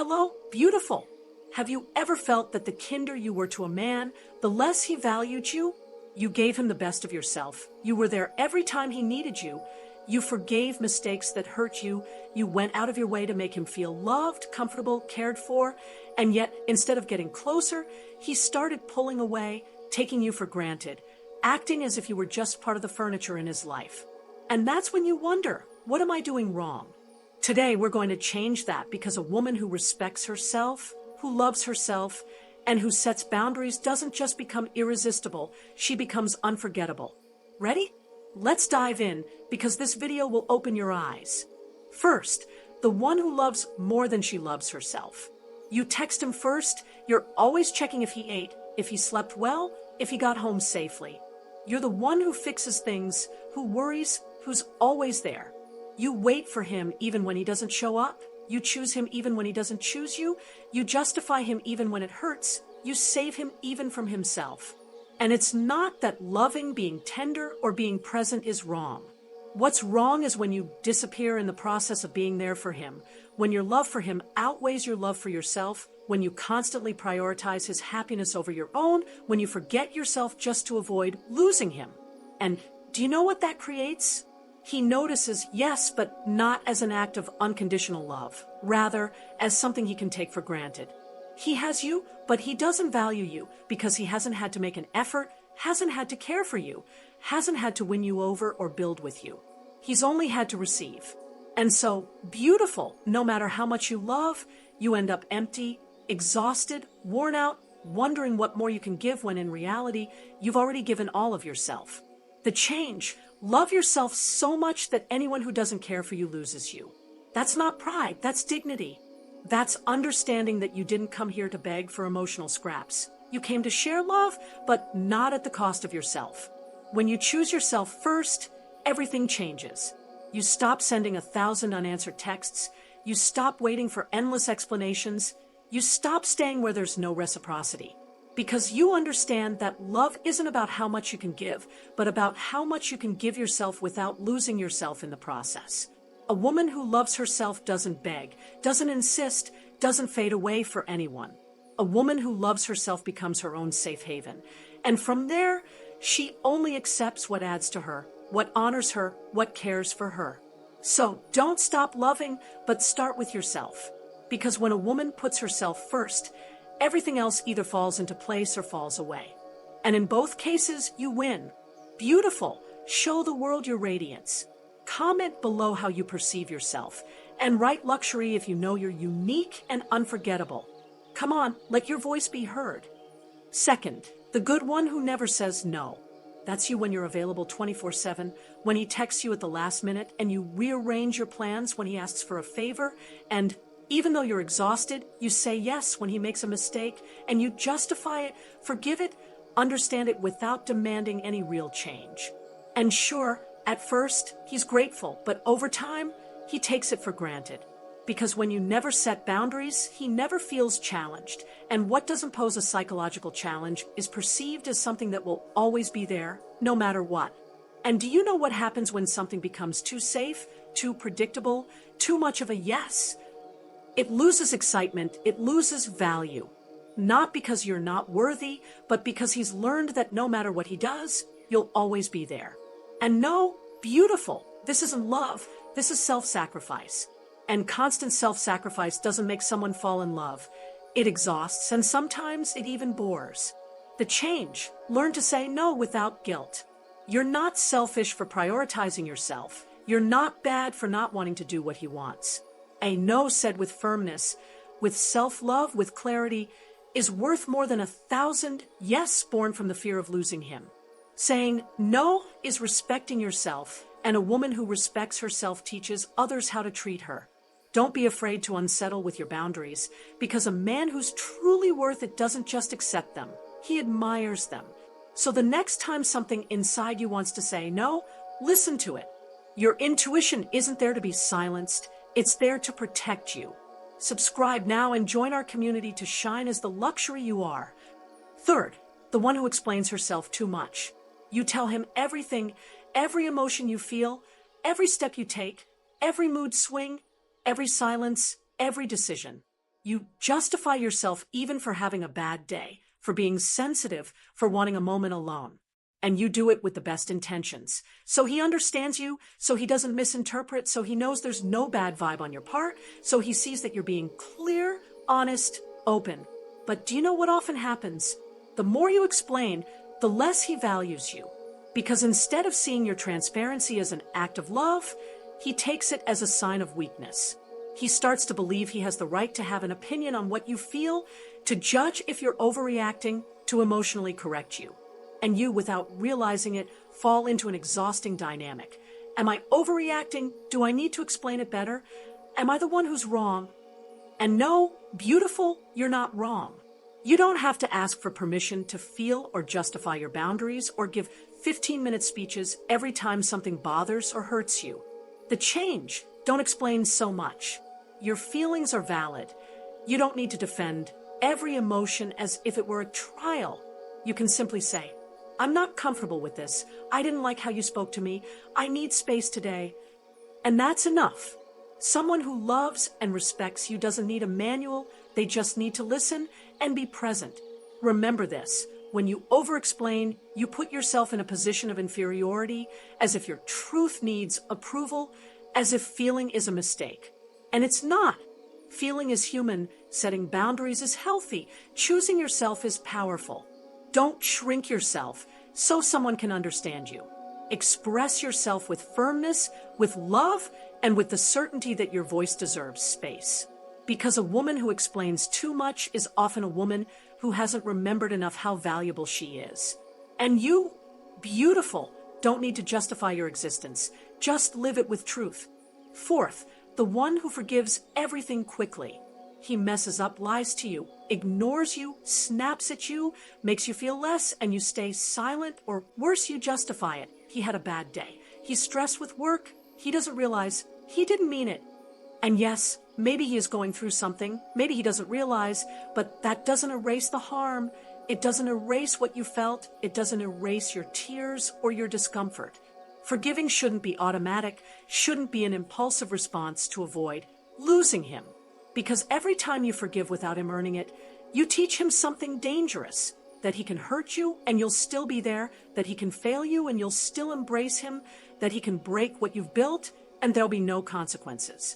Hello, beautiful. Have you ever felt that the kinder you were to a man, the less he valued you? You gave him the best of yourself. You were there every time he needed you. You forgave mistakes that hurt you. You went out of your way to make him feel loved, comfortable, cared for. And yet, instead of getting closer, he started pulling away, taking you for granted, acting as if you were just part of the furniture in his life. And that's when you wonder, what am I doing wrong? Today, we're going to change that because a woman who respects herself, who loves herself, and who sets boundaries doesn't just become irresistible, she becomes unforgettable. Ready? Let's dive in because this video will open your eyes. First, the one who loves more than she loves herself. You text him first, you're always checking if he ate, if he slept well, if he got home safely. You're the one who fixes things, who worries, who's always there. You wait for him even when he doesn't show up. You choose him even when he doesn't choose you. You justify him even when it hurts. You save him even from himself. And it's not that loving, being tender, or being present is wrong. What's wrong is when you disappear in the process of being there for him, when your love for him outweighs your love for yourself, when you constantly prioritize his happiness over your own, when you forget yourself just to avoid losing him. And do you know what that creates? He notices, yes, but not as an act of unconditional love, rather as something he can take for granted. He has you, but he doesn't value you because he hasn't had to make an effort, hasn't had to care for you, hasn't had to win you over or build with you. He's only had to receive. And so, beautiful, no matter how much you love, you end up empty, exhausted, worn out, wondering what more you can give when in reality, you've already given all of yourself. The change, love yourself so much that anyone who doesn't care for you loses you. That's not pride, that's dignity. That's understanding that you didn't come here to beg for emotional scraps. You came to share love, but not at the cost of yourself. When you choose yourself first, everything changes. You stop sending 1,000 unanswered texts. You stop waiting for endless explanations. You stop staying where there's no reciprocity. Because you understand that love isn't about how much you can give, but about how much you can give yourself without losing yourself in the process. A woman who loves herself doesn't beg, doesn't insist, doesn't fade away for anyone. A woman who loves herself becomes her own safe haven. And from there, she only accepts what adds to her, what honors her, what cares for her. So don't stop loving, but start with yourself. Because when a woman puts herself first, everything else either falls into place or falls away. And in both cases, you win. Beautiful. Show the world your radiance. Comment below how you perceive yourself. And write luxury if you know you're unique and unforgettable. Come on, let your voice be heard. Second, the good one who never says no. That's you when you're available 24/7, when he texts you at the last minute and you rearrange your plans when he asks for a favor, and even though you're exhausted, you say yes when he makes a mistake, and you justify it, forgive it, understand it without demanding any real change. And sure, at first, he's grateful, but over time, he takes it for granted. Because when you never set boundaries, he never feels challenged. And what doesn't pose a psychological challenge is perceived as something that will always be there, no matter what. And do you know what happens when something becomes too safe, too predictable, too much of a yes? It loses excitement, it loses value. Not because you're not worthy, but because he's learned that no matter what he does, you'll always be there. And no, beautiful, this isn't love, this is self-sacrifice. And constant self-sacrifice doesn't make someone fall in love. It exhausts, and sometimes it even bores. The change, learn to say no without guilt. You're not selfish for prioritizing yourself. You're not bad for not wanting to do what he wants. A no said with firmness, with self-love, with clarity, is worth more than 1,000 yes born from the fear of losing him. Saying no is respecting yourself, and a woman who respects herself teaches others how to treat her. Don't be afraid to unsettle with your boundaries, because a man who's truly worth it doesn't just accept them, he admires them. So the next time something inside you wants to say no, listen to it. Your intuition isn't there to be silenced. It's there to protect you. Subscribe now and join our community to shine as the luxury you are. Third, the one who explains herself too much. You tell him everything, every emotion you feel, every step you take, every mood swing, every silence, every decision. You justify yourself even for having a bad day, for being sensitive, for wanting a moment alone. And you do it with the best intentions. So he understands you, so he doesn't misinterpret, so he knows there's no bad vibe on your part, so he sees that you're being clear, honest, open. But do you know what often happens? The more you explain, the less he values you. Because instead of seeing your transparency as an act of love, he takes it as a sign of weakness. He starts to believe he has the right to have an opinion on what you feel, to judge if you're overreacting, to emotionally correct you. And you, without realizing it, fall into an exhausting dynamic. Am I overreacting? Do I need to explain it better? Am I the one who's wrong? And no, beautiful, you're not wrong. You don't have to ask for permission to feel or justify your boundaries or give 15-minute speeches every time something bothers or hurts you. The change, don't explain so much. Your feelings are valid. You don't need to defend every emotion as if it were a trial. You can simply say, I'm not comfortable with this. I didn't like how you spoke to me. I need space today. And that's enough. Someone who loves and respects you doesn't need a manual. They just need to listen and be present. Remember this. When you over-explain, you put yourself in a position of inferiority, as if your truth needs approval, as if feeling is a mistake. And it's not. Feeling is human. Setting boundaries is healthy. Choosing yourself is powerful. Don't shrink yourself so someone can understand you. Express yourself with firmness, with love, and with the certainty that your voice deserves space. Because a woman who explains too much is often a woman who hasn't remembered enough how valuable she is. And you, beautiful, don't need to justify your existence. Just live it with truth. Fourth, the one who forgives everything quickly. He messes up, lies to you, ignores you, snaps at you, makes you feel less, and you stay silent, or worse, you justify it. He had a bad day. He's stressed with work. He doesn't realize he didn't mean it. And yes, maybe he is going through something. Maybe he doesn't realize, but that doesn't erase the harm. It doesn't erase what you felt. It doesn't erase your tears or your discomfort. Forgiving shouldn't be automatic, shouldn't be an impulsive response to avoid losing him. Because every time you forgive without him earning it, you teach him something dangerous, that he can hurt you and you'll still be there, that he can fail you and you'll still embrace him, that he can break what you've built and there'll be no consequences.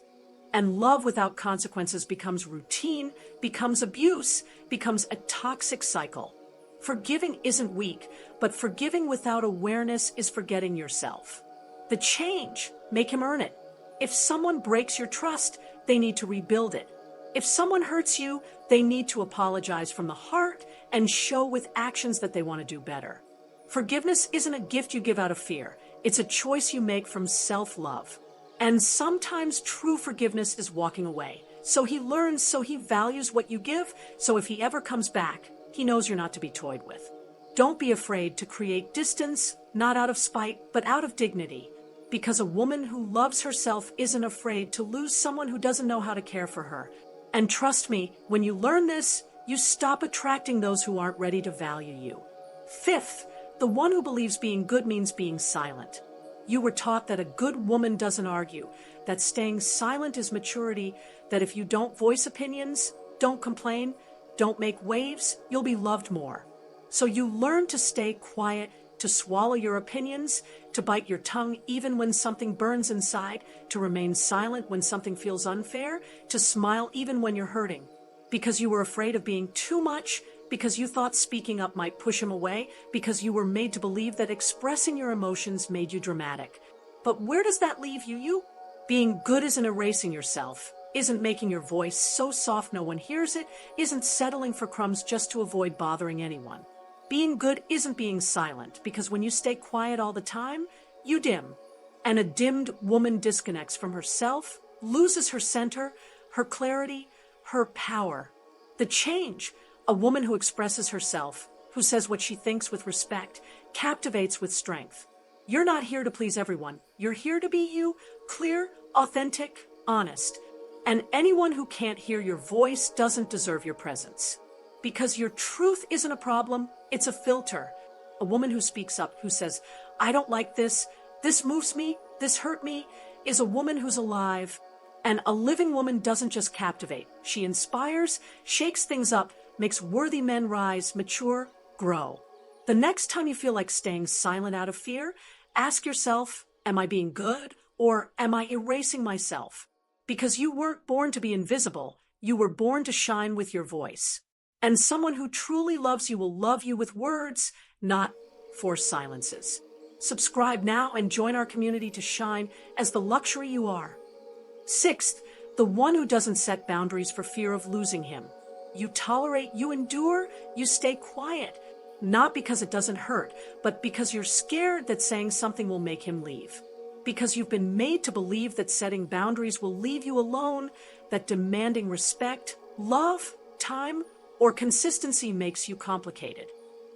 And love without consequences becomes routine, becomes abuse, becomes a toxic cycle. Forgiving isn't weak, but forgiving without awareness is forgetting yourself. The change, make him earn it. If someone breaks your trust, they need to rebuild it. If someone hurts you, they need to apologize from the heart and show with actions that they want to do better. Forgiveness isn't a gift you give out of fear. It's a choice you make from self-love. And sometimes true forgiveness is walking away. So he learns, so he values what you give, so if he ever comes back, he knows you're not to be toyed with. Don't be afraid to create distance, not out of spite, but out of dignity. Because a woman who loves herself isn't afraid to lose someone who doesn't know how to care for her. And trust me, when you learn this, you stop attracting those who aren't ready to value you. Fifth, the one who believes being good means being silent. You were taught that a good woman doesn't argue, that staying silent is maturity, that if you don't voice opinions, don't complain, don't make waves, you'll be loved more. So you learn to stay quiet, to swallow your opinions, to bite your tongue even when something burns inside, to remain silent when something feels unfair, to smile even when you're hurting. Because you were afraid of being too much, because you thought speaking up might push him away, because you were made to believe that expressing your emotions made you dramatic. But where does that leave you? Being good isn't erasing yourself, isn't making your voice so soft no one hears it, isn't settling for crumbs just to avoid bothering anyone. Being good isn't being silent, because when you stay quiet all the time, you dim. And a dimmed woman disconnects from herself, loses her center, her clarity, her power. The change, a woman who expresses herself, who says what she thinks with respect, captivates with strength. You're not here to please everyone. You're here to be you, clear, authentic, honest. And anyone who can't hear your voice doesn't deserve your presence. Because your truth isn't a problem, it's a filter. A woman who speaks up, who says, I don't like this moves me, this hurt me, is a woman who's alive. And a living woman doesn't just captivate. She inspires, shakes things up, makes worthy men rise, mature, grow. The next time you feel like staying silent out of fear, ask yourself, am I being good or am I erasing myself? Because you weren't born to be invisible, you were born to shine with your voice. And someone who truly loves you will love you with words, not forced silences. Subscribe now and join our community to shine as the luxury you are. Sixth, the one who doesn't set boundaries for fear of losing him. You tolerate, you endure, you stay quiet. Not because it doesn't hurt, but because you're scared that saying something will make him leave. Because you've been made to believe that setting boundaries will leave you alone, that demanding respect, love, time, or consistency makes you complicated.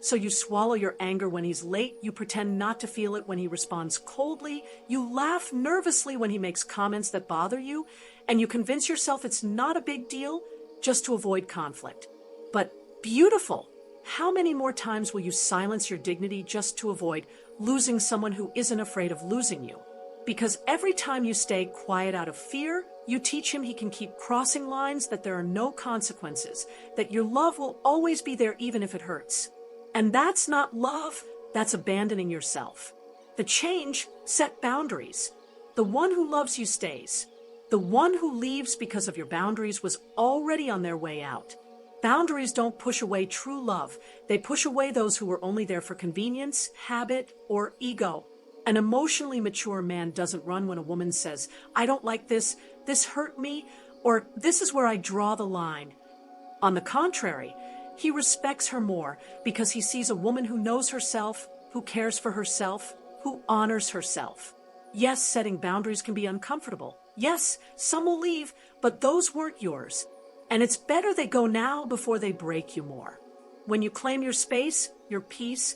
So you swallow your anger when he's late, you pretend not to feel it when he responds coldly, you laugh nervously when he makes comments that bother you, and you convince yourself it's not a big deal just to avoid conflict. But beautiful! How many more times will you silence your dignity just to avoid losing someone who isn't afraid of losing you? Because every time you stay quiet out of fear, you teach him he can keep crossing lines, that there are no consequences, that your love will always be there even if it hurts. And that's not love, that's abandoning yourself. The change, set boundaries. The one who loves you stays. The one who leaves because of your boundaries was already on their way out. Boundaries don't push away true love. They push away those who are only there for convenience, habit, or ego. An emotionally mature man doesn't run when a woman says, I don't like this hurt me, or this is where I draw the line. On the contrary, he respects her more because he sees a woman who knows herself, who cares for herself, who honors herself. Yes, setting boundaries can be uncomfortable. Yes, some will leave, but those weren't yours. And it's better they go now before they break you more. When you claim your space, your peace,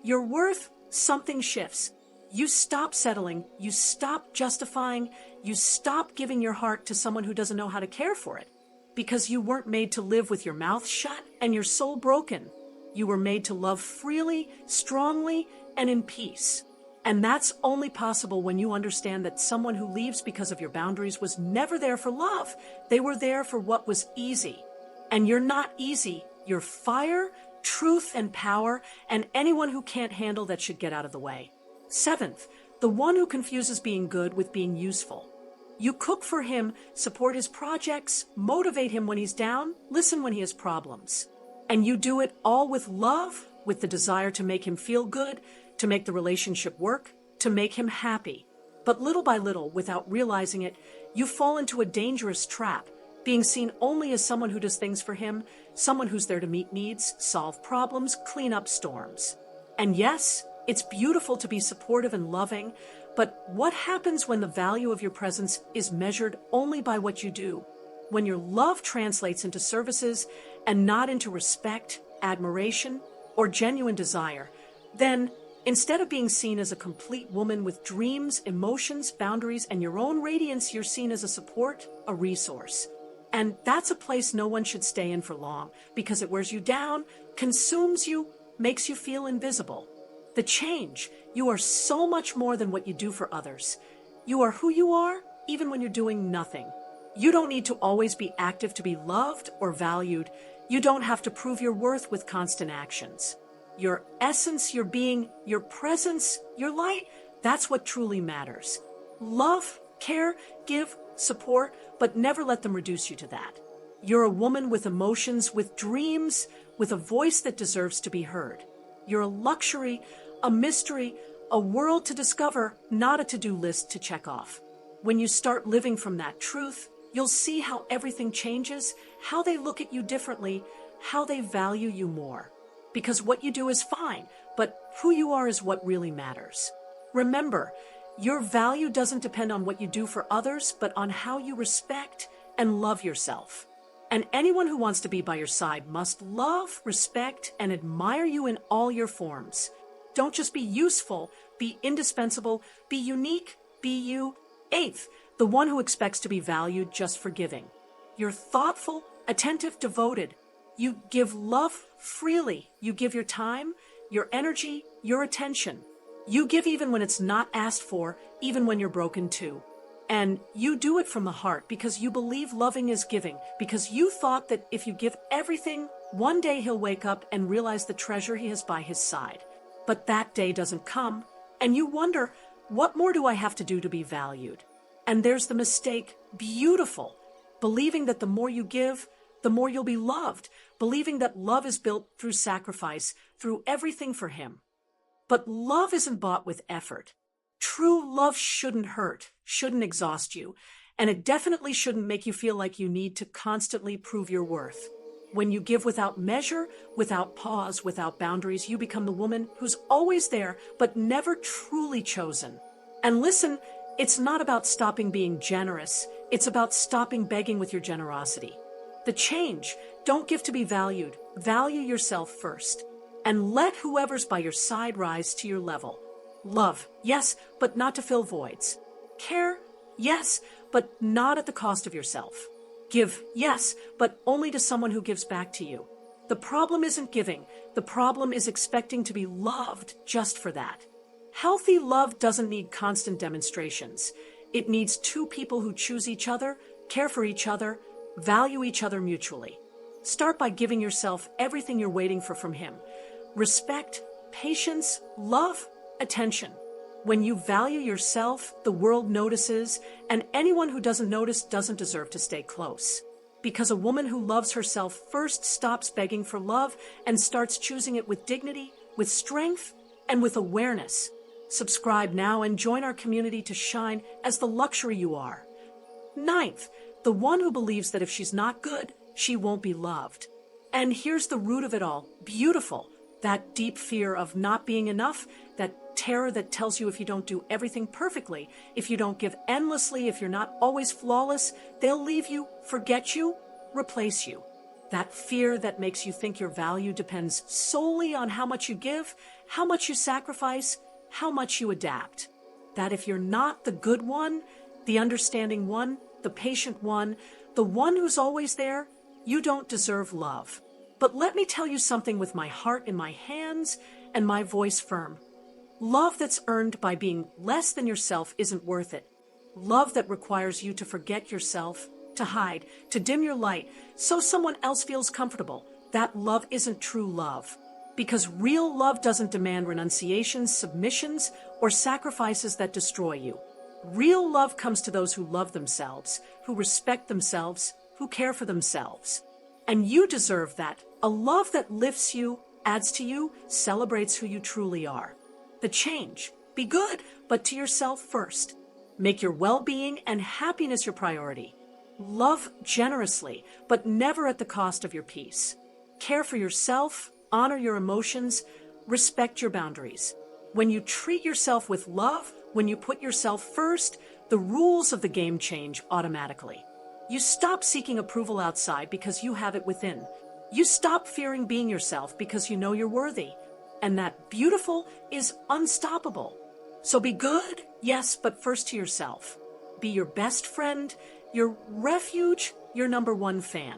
your worth, something shifts. You stop settling, you stop justifying, you stop giving your heart to someone who doesn't know how to care for it. Because you weren't made to live with your mouth shut and your soul broken. You were made to love freely, strongly, and in peace. And that's only possible when you understand that someone who leaves because of your boundaries was never there for love. They were there for what was easy. And you're not easy. You're fire, truth, and power, and anyone who can't handle that should get out of the way. Seventh, the one who confuses being good with being useful. You cook for him, support his projects, motivate him when he's down, listen when he has problems. And you do it all with love, with the desire to make him feel good, to make the relationship work, to make him happy. But little by little, without realizing it, you fall into a dangerous trap, being seen only as someone who does things for him, someone who's there to meet needs, solve problems, clean up storms. And yes, it's beautiful to be supportive and loving, but what happens when the value of your presence is measured only by what you do? When your love translates into services and not into respect, admiration, or genuine desire, then instead of being seen as a complete woman with dreams, emotions, boundaries, and your own radiance, you're seen as a support, a resource. And that's a place no one should stay in for long, because it wears you down, consumes you, makes you feel invisible. The change, you are so much more than what you do for others. You are who you are, even when you're doing nothing. You don't need to always be active to be loved or valued. You don't have to prove your worth with constant actions. Your essence, your being, your presence, your light, that's what truly matters. Love, care, give, support, but never let them reduce you to that. You're a woman with emotions, with dreams, with a voice that deserves to be heard. You're a luxury, a mystery, a world to discover, not a to-do list to check off. When you start living from that truth, you'll see how everything changes, how they look at you differently, how they value you more. Because what you do is fine, but who you are is what really matters. Remember, your value doesn't depend on what you do for others, but on how you respect and love yourself. And anyone who wants to be by your side must love, respect, and admire you in all your forms. Don't just be useful, be indispensable, be unique, be you. Eighth, the one who expects to be valued just for giving. You're thoughtful, attentive, devoted. You give love freely. You give your time, your energy, your attention. You give even when it's not asked for, even when you're broken too. And you do it from the heart because you believe loving is giving, because you thought that if you give everything, one day he'll wake up and realize the treasure he has by his side. But that day doesn't come, and you wonder, what more do I have to do to be valued? And there's the mistake, beautiful, believing that the more you give, the more you'll be loved, believing that love is built through sacrifice, through everything for him. But love isn't bought with effort. True love shouldn't hurt, shouldn't exhaust you, and it definitely shouldn't make you feel like you need to constantly prove your worth. When you give without measure, without pause, without boundaries, you become the woman who's always there, but never truly chosen. And listen, it's not about stopping being generous. It's about stopping begging with your generosity. The change, don't give to be valued. Value yourself first. And let whoever's by your side rise to your level. Love, yes, but not to fill voids. Care, yes, but not at the cost of yourself. Give, yes, but only to someone who gives back to you. The problem isn't giving. The problem is expecting to be loved just for that. Healthy love doesn't need constant demonstrations. It needs two people who choose each other, care for each other, value each other mutually. Start by giving yourself everything you're waiting for from him. Respect, patience, love, attention. When you value yourself, the world notices, and anyone who doesn't notice doesn't deserve to stay close. Because a woman who loves herself first stops begging for love and starts choosing it with dignity, with strength, and with awareness. Subscribe now and join our community to shine as the luxury you are. Ninth, the one who believes that if she's not good, she won't be loved. And here's the root of it all, beautiful. That deep fear of not being enough, that terror that tells you if you don't do everything perfectly, if you don't give endlessly, if you're not always flawless, they'll leave you, forget you, replace you. That fear that makes you think your value depends solely on how much you give, how much you sacrifice, how much you adapt. That if you're not the good one, the understanding one, the patient one, the one who's always there, you don't deserve love. But let me tell you something with my heart in my hands and my voice firm. Love that's earned by being less than yourself isn't worth it. Love that requires you to forget yourself, to hide, to dim your light, so someone else feels comfortable. That love isn't true love. Because real love doesn't demand renunciations, submissions, or sacrifices that destroy you. Real love comes to those who love themselves, who respect themselves, who care for themselves. And you deserve that. A love that lifts you, adds to you, celebrates who you truly are. The change. Be good, but to yourself first. Make your well-being and happiness your priority. Love generously, but never at the cost of your peace. Care for yourself, honor your emotions, respect your boundaries. When you treat yourself with love, when you put yourself first, the rules of the game change automatically. You stop seeking approval outside because you have it within. You stop fearing being yourself because you know you're worthy. And that beautiful is unstoppable. So be good, yes, but first to yourself. Be your best friend, your refuge, your number one fan.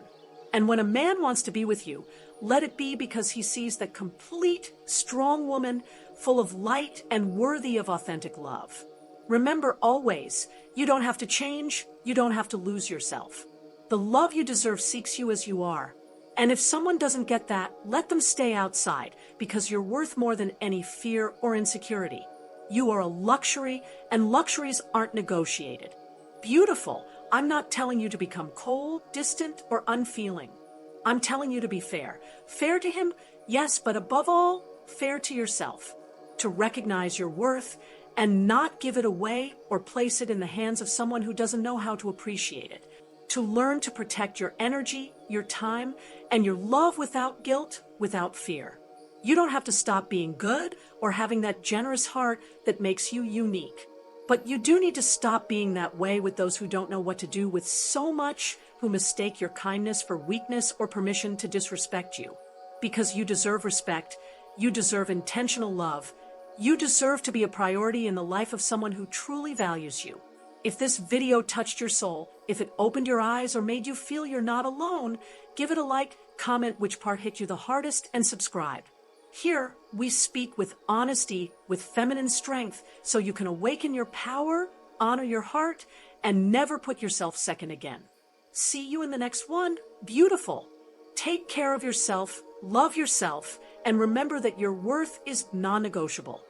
And when a man wants to be with you, let it be because he sees that complete, strong woman full of light and worthy of authentic love. Remember always, you don't have to change, you don't have to lose yourself. The love you deserve seeks you as you are. And if someone doesn't get that, let them stay outside, because you're worth more than any fear or insecurity. You are a luxury, and luxuries aren't negotiated. Beautiful. I'm not telling you to become cold, distant, or unfeeling. I'm telling you to be fair. Fair to him, yes, but above all, fair to yourself. To recognize your worth and not give it away or place it in the hands of someone who doesn't know how to appreciate it. To learn to protect your energy, your time, and your love without guilt, without fear. You don't have to stop being good or having that generous heart that makes you unique. But you do need to stop being that way with those who don't know what to do with so much, who mistake your kindness for weakness or permission to disrespect you. Because you deserve respect, you deserve intentional love, you deserve to be a priority in the life of someone who truly values you. If this video touched your soul, if it opened your eyes or made you feel you're not alone, give it a like, comment which part hit you the hardest, and subscribe. Here, we speak with honesty, with feminine strength, so you can awaken your power, honor your heart, and never put yourself second again. See you in the next one. Beautiful. Take care of yourself, love yourself, and remember that your worth is non-negotiable.